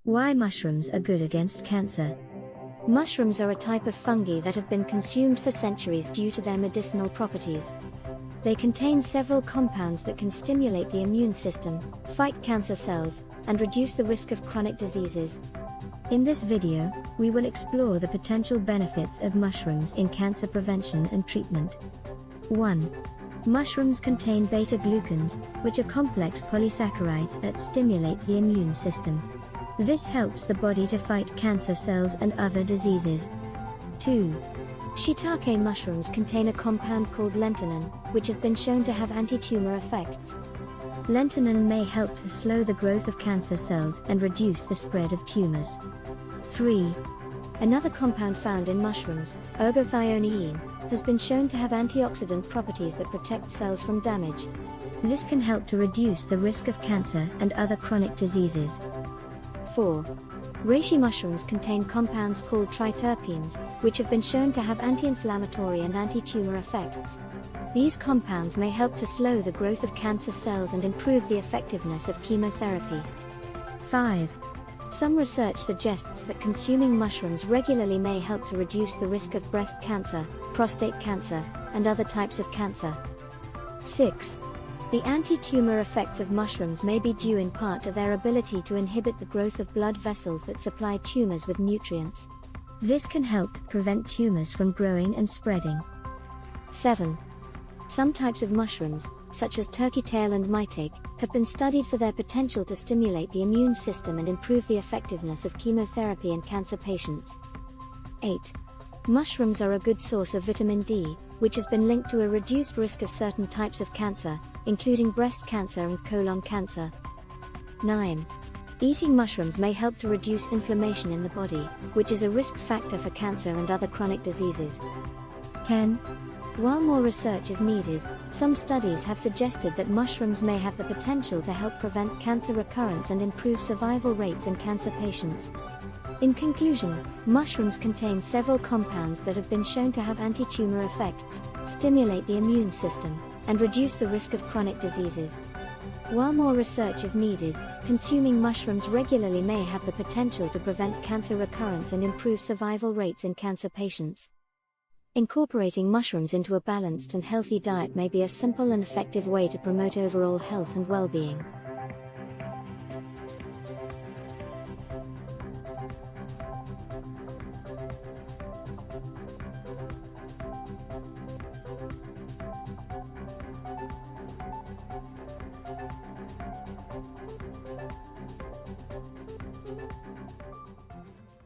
Why mushrooms are good against cancer. Mushrooms are a type of fungi that have been consumed for centuries due to their medicinal properties. They contain several compounds that can stimulate the immune system, fight cancer cells, and reduce the risk of chronic diseases. In this video, we will explore the potential benefits of mushrooms in cancer prevention and treatment. 1. Mushrooms contain beta-glucans, which are complex polysaccharides that stimulate the immune system. This helps the body to fight cancer cells and other diseases. 2. Shiitake mushrooms contain a compound called lentinan, which has been shown to have anti-tumor effects. Lentinan may help to slow the growth of cancer cells and reduce the spread of tumors. 3. Another compound found in mushrooms, Ergothionein, has been shown to have antioxidant properties that protect cells from damage. This can help to reduce the risk of cancer and other chronic diseases. 4. Reishi mushrooms contain compounds called triterpenes, which have been shown to have anti-inflammatory and anti-tumor effects. These compounds may help to slow the growth of cancer cells and improve the effectiveness of chemotherapy. 5. Some research suggests that consuming mushrooms regularly may help to reduce the risk of breast cancer, prostate cancer, and other types of cancer. 6. The anti-tumor effects of mushrooms may be due in part to their ability to inhibit the growth of blood vessels that supply tumors with nutrients. This can help prevent tumors from growing and spreading. 7. Some types of mushrooms, such as turkey tail and maitake, have been studied for their potential to stimulate the immune system and improve the effectiveness of chemotherapy in cancer patients. 8. Mushrooms are a good source of vitamin D, which has been linked to a reduced risk of certain types of cancer, including breast cancer and colon cancer. 9. Eating mushrooms may help to reduce inflammation in the body, which is a risk factor for cancer and other chronic diseases. 10. While more research is needed, some studies have suggested that mushrooms may have the potential to help prevent cancer recurrence and improve survival rates in cancer patients. In conclusion, mushrooms contain several compounds that have been shown to have anti-tumor effects, stimulate the immune system, and reduce the risk of chronic diseases. While more research is needed, consuming mushrooms regularly may have the potential to prevent cancer recurrence and improve survival rates in cancer patients. Incorporating mushrooms into a balanced and healthy diet may be a simple and effective way to promote overall health and well-being.